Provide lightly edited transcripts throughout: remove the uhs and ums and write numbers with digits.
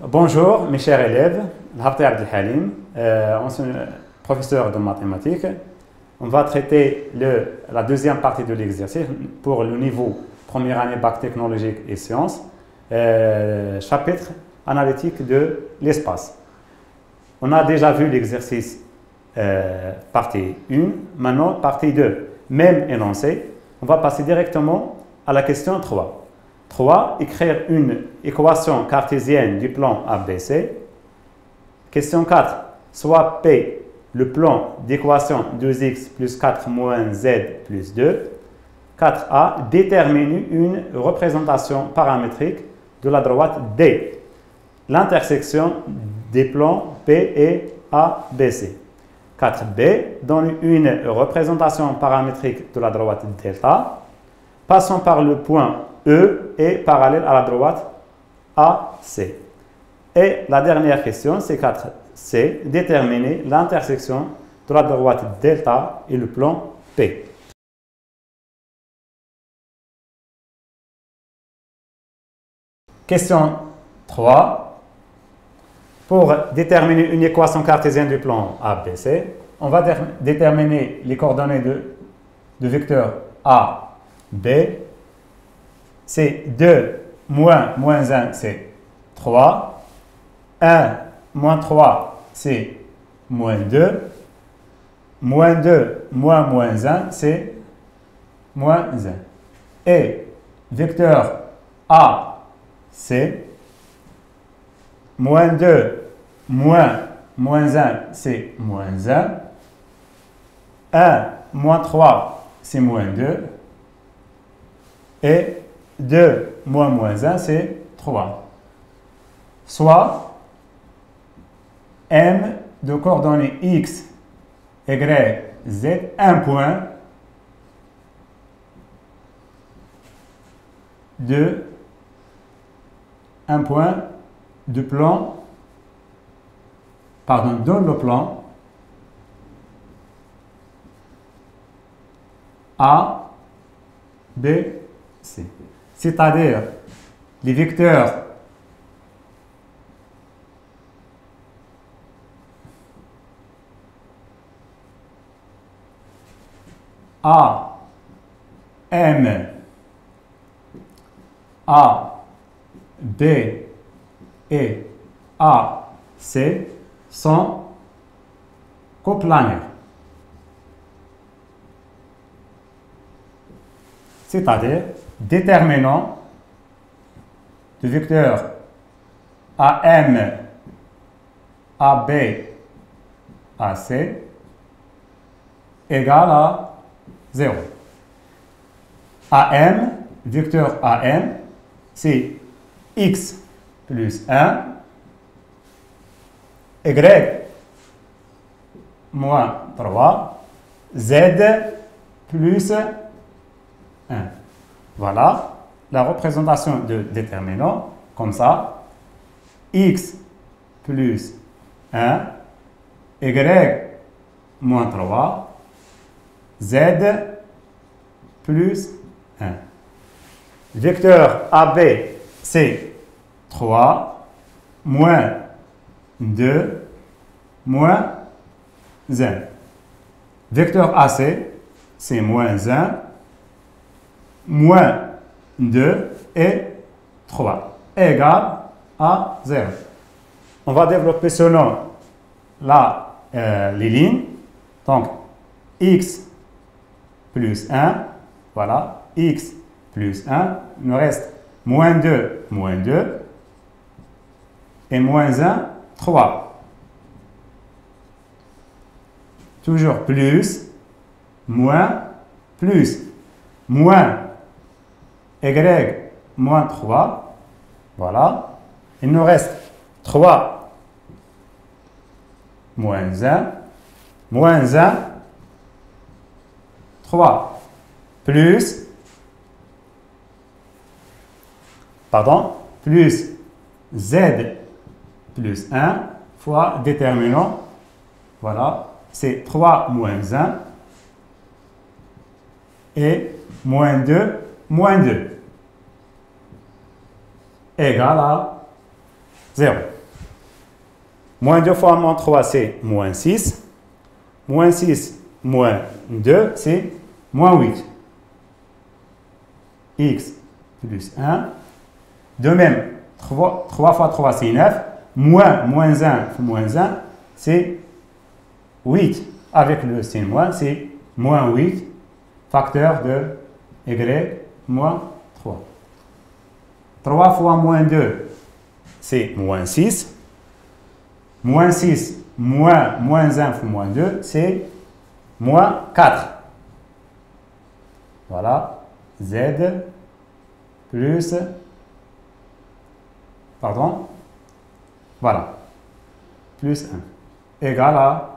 Bonjour mes chers élèves, Abdel Halim, ancien professeur de mathématiques. On va traiter la deuxième partie de l'exercice pour le niveau première année bac technologique et sciences, chapitre analytique de l'espace. On a déjà vu l'exercice partie 1, maintenant partie 2. Même énoncé, on va passer directement à la question 3. 3. Écrire une équation cartésienne du plan ABC. Question 4. Soit P le plan d'équation 2x plus 4 moins z plus 2. 4a. Déterminer une représentation paramétrique de la droite D. L'intersection des plans P et ABC. 4b. Donne une représentation paramétrique de la droite delta. Passons par le point E est parallèle à la droite AC. Et la dernière question, c'est 4C, déterminer l'intersection de la droite delta et le plan P. Question 3. Pour déterminer une équation cartésienne du plan ABC, on va déterminer les coordonnées de vecteur A, B. C'est 2 moins 1, c'est 3. 1 moins 3, c'est moins 2. Moins 2 moins 1, c'est moins 1. Et vecteur A, c'est moins 2 moins 1, c'est moins 1. 1 moins 3, c'est moins 2. Et 2 moins 1, c'est 3. Soit M de coordonnées x, y, z, un point de plan, dans le plan A, B, C. C'est-à-dire les vecteurs A, M, A, B et A, C sont coplanaires. C'est-à-dire déterminant du vecteur AM, AB, AC égale à 0. AM, vecteur AM, c'est x plus 1, y moins 3, z plus 1. Voilà la représentation de déterminant, comme ça, x plus 1, y moins 3, z plus 1. Vecteur AB, c'est 3, moins 2, moins 1. Vecteur AC, c'est moins 1, moins 2 et 3, égale à 0. On va développer selon les lignes. Donc, x plus 1, voilà, x plus 1, il nous reste moins 2, et moins 1, 3. Toujours plus, moins, y moins 3, voilà. Il nous reste 3 moins 1, 3, plus z plus 1 fois déterminant, voilà, c'est 3 moins 1 et moins 2 égale à 0. Moins 2 fois moins 3, c'est moins 6. Moins 6 moins 2, c'est moins 8. X plus 1. De même, 3 fois 3, c'est 9. Moins 1 moins 1, c'est 8. Avec le signe moins, c'est moins 8, facteur de y moins 3. 3 fois moins 2, c'est moins 6. Moins 6 moins 1 fois moins 2, c'est moins 4. Voilà. Z plus... Pardon. Voilà. Plus 1. Égal à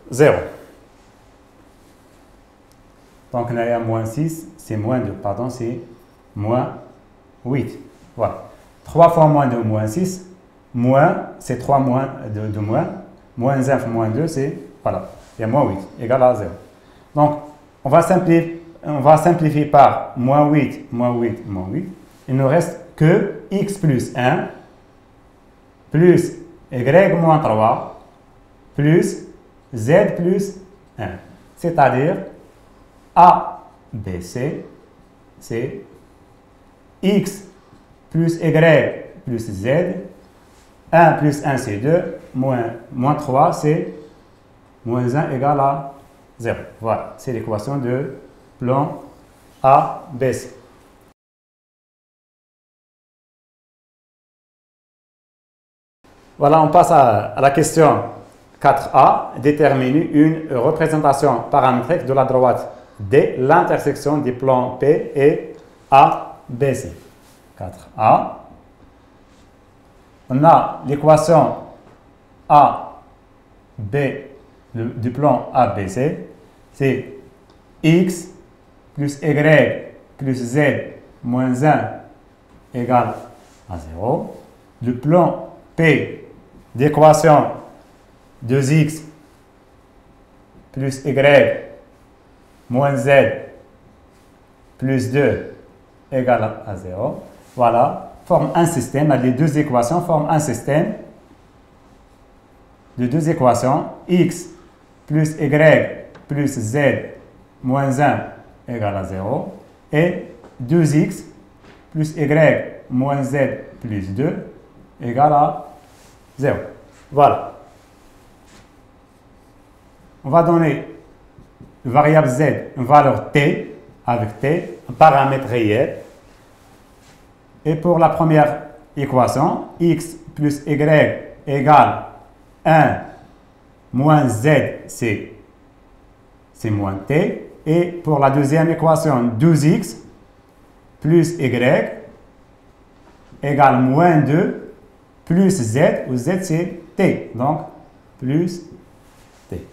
0. Donc, on a moins 6, c'est moins 2. Pardon, c'est moins 8. Voilà. 3 fois moins 2, moins 6. Moins, c'est 3 moins de moins. Moins 1 fois moins 2, c'est, voilà, il y a moins 8, égal à 0. Donc, on va simplifier par moins 8, moins 8, moins 8. Il ne reste que x plus 1 plus y moins 3 plus z plus 1. C'est-à-dire, A, B, C, c'est x plus y plus z. 1 plus 1, c'est 2, moins 3, c'est moins 1 égale à 0. Voilà, c'est l'équation de plan A, B, C. Voilà, on passe à la question 4A. Déterminer une représentation paramétrique de la droite D, l'intersection des plans P et A, B, C. 4A. On a l'équation A, B, du plan ABC, c'est x plus y plus z moins 1 égale à 0. Le plan P d'équation 2x plus y moins z plus 2 égale à 0. Voilà. Forme un système, les deux équations forment un système de deux équations, x plus y plus z moins 1 égale à 0, et 2x plus y moins z plus 2 égale à 0. Voilà. On va donner variable z une valeur t, avec t, un paramètre réel. Et pour la première équation, x plus y égale 1 moins z, c'est moins t. Et pour la deuxième équation, 12x plus y égale moins 2 plus z, où z c'est t. Donc, plus t.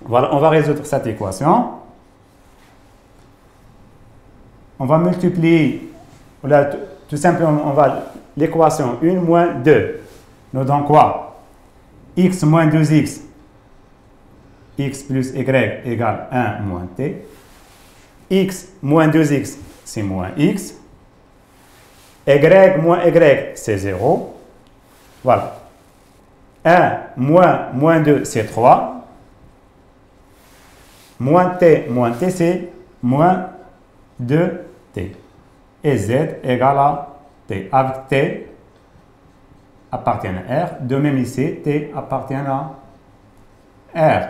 Voilà, on va résoudre cette équation. On va multiplier... Tout simplement, on va l'équation 1 moins 2 nous donne quoi? X moins 2x, x plus y égale 1 moins t. X moins 2x, c'est moins x. Y moins y, c'est 0. Voilà. 1 moins 2, c'est 3. Moins t, c'est moins 2t. Et z égale à t. Avec t appartient à R. De même ici, t appartient à R.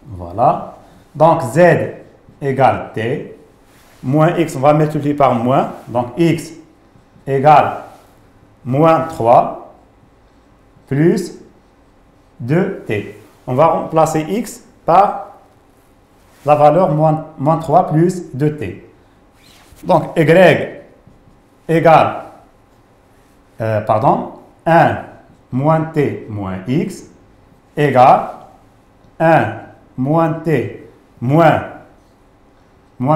Voilà. Donc z égale t. Moins x, on va multiplier par moins. Donc x égale moins 3 plus 2t. On va remplacer x par la valeur moins 3 plus 2t. Donc, y égale, 1 moins t moins x égale 1 moins t moins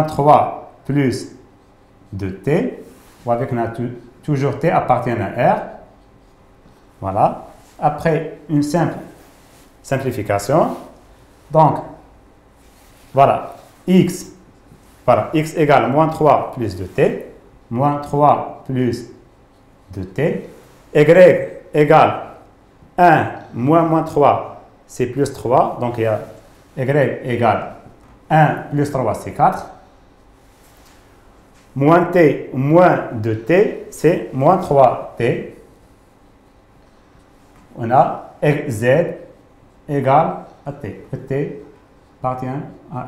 3 plus 2t. Avec toujours t appartient à R. Voilà. Après une simple simplification. Donc, voilà, x égale moins 3 plus 2t, moins 3 plus de t. Y égale 1 moins 3, c'est plus 3. Donc, il y a y égale 1 plus 3, c'est 4. Moins t moins 2t, c'est moins 3t. On a z égale à t. T appartient à 1.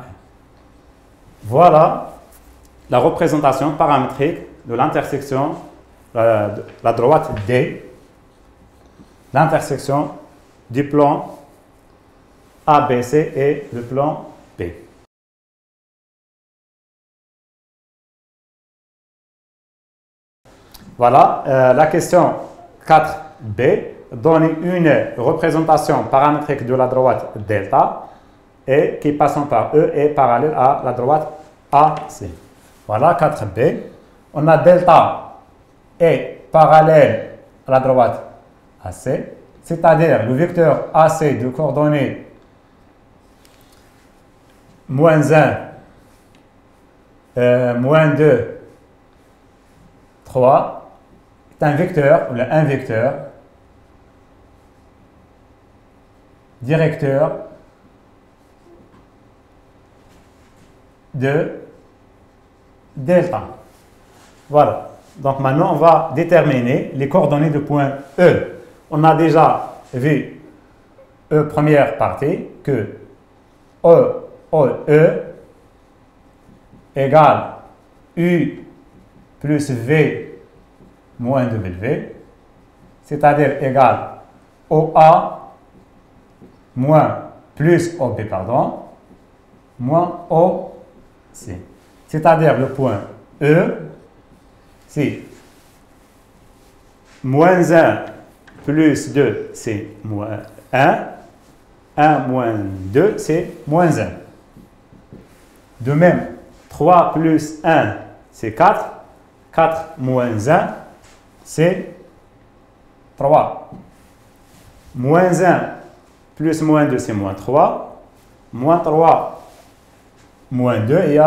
Voilà la représentation paramétrique de l'intersection de la droite D, l'intersection du plan ABC et le plan B. Voilà, la question 4b donne une représentation paramétrique de la droite delta et qui passant par E est parallèle à la droite AC. Voilà 4b. On a delta est parallèle à la droite AC, c'est-à-dire le vecteur AC de coordonnées moins 1, moins 2, 3 est un vecteur, ou un vecteur directeur de delta. Voilà. Donc maintenant, on va déterminer les coordonnées de point E. On a déjà vu, première partie, que E égale U plus V moins 2W, c'est-à-dire égale OA moins plus OB, pardon, moins OC. C'est-à-dire le point E, c'est moins 1 plus 2, c'est moins 1. 1 moins 2, c'est moins 1. De même, 3 plus 1, c'est 4. 4 moins 1, c'est 3. Moins 1 plus moins 2, c'est moins 3. Moins 3, moins 2, et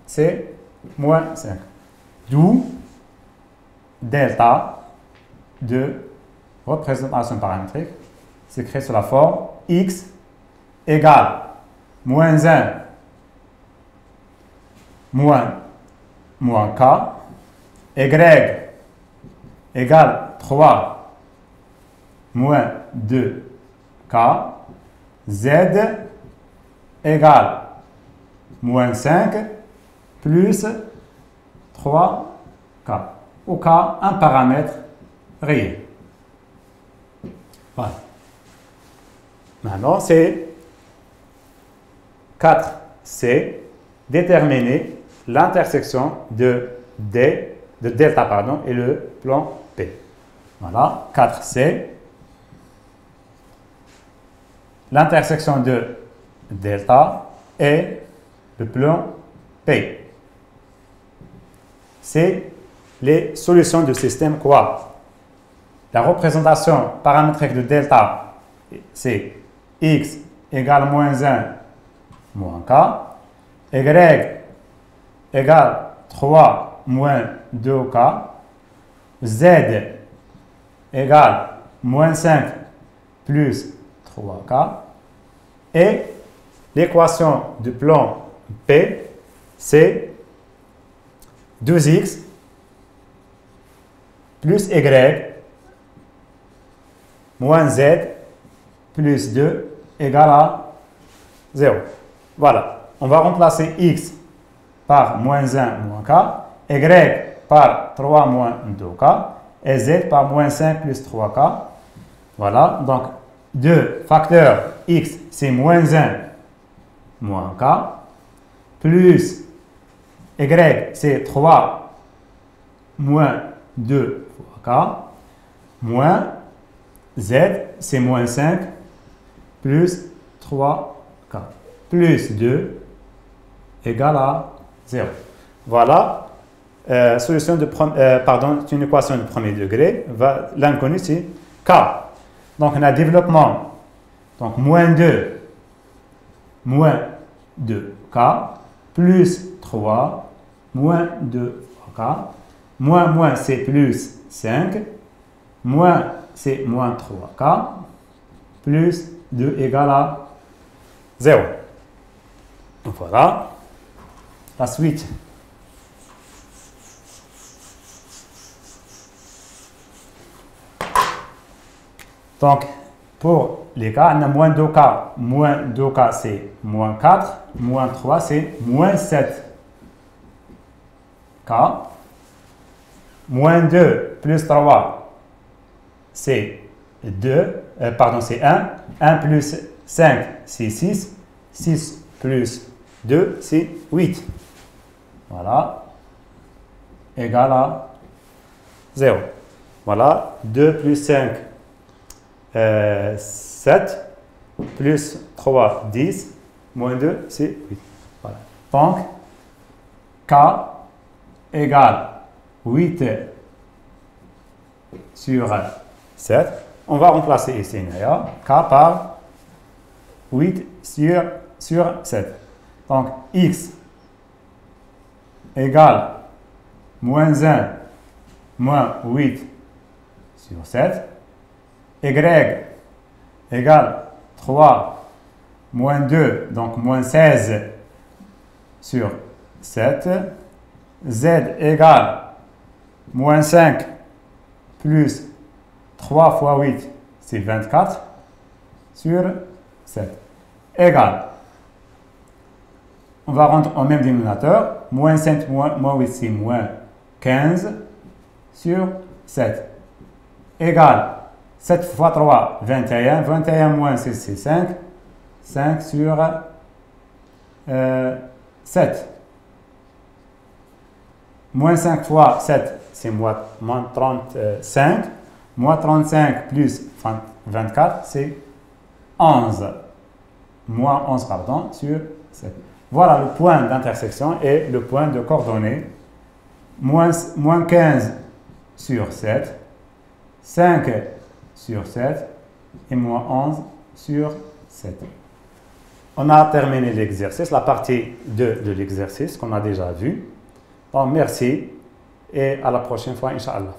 c'est moins 5. D'où delta de représentation paramétrique s'écrit sous la forme x égale moins 1 moins k, y égale 3 moins 2k, z égale moins 5 plus 3k. Au cas, un paramètre réel. Voilà. Maintenant, c'est 4C, déterminer l'intersection de delta et le plan P. Voilà, 4C. L'intersection de delta et le plan P. C'est les solutions du système quoi? La représentation paramétrique de delta, c'est x égale moins 1 moins k, y égale 3 moins 2k, z égale moins 5 plus 3k, et l'équation du plan P, c'est 2x plus y moins z plus 2 égale à 0. Voilà. On va remplacer x par moins 1 moins k, y par 3 moins 2k, et z par moins 5 plus 3k. Voilà. Donc, 2 facteurs x, c'est moins 1 moins k, plus y, c'est 3 moins 2 fois k, moins z, c'est moins 5 plus 3k, plus 2 égale à 0. Voilà, solution de c'est une équation de premier degré. L'inconnu, c'est k. Donc, on a développement, donc moins 2k, plus 3, moins 2 fois k, Moins, c'est plus 5. Moins, c'est moins 3K. Plus 2 égale à 0. Donc voilà. La suite. Donc, pour les cas, on a moins 2K. Moins 2K, c'est moins 4. Moins 3, c'est moins 7K. Moins 2 plus 3, c'est 2. Pardon, c'est 1. 1 plus 5, c'est 6. 6 plus 2, c'est 8. Voilà. Égal à 0. Voilà. 2 plus 5, 7. Plus 3, 10. Moins 2, c'est 8. Voilà. Donc, K égale 8 sur 7. On va remplacer ici K par 8 sur 7. Donc, X égale moins 1 moins 8 sur 7. Y égale 3 moins 2, donc moins 16 sur 7. Z égale moins 5 plus 3 fois 8, c'est 24 sur 7. Égal. On va rendre au même dénominateur. Moins 5 moins 8, c'est moins 15 sur 7. Égal. 7 fois 3, 21. 21 moins 6, c'est 5. 5 sur 7. Moins 5 fois 7, c'est moins 35. Moins 35 plus 24, c'est 11. Moins 11, pardon, sur 7. Voilà le point d'intersection et le point de coordonnée. Moins 15 sur 7. 5 sur 7. Et moins 11 sur 7. On a terminé l'exercice, la partie 2 de l'exercice qu'on a déjà vu. Donc, merci et à la prochaine fois, Inch'Allah.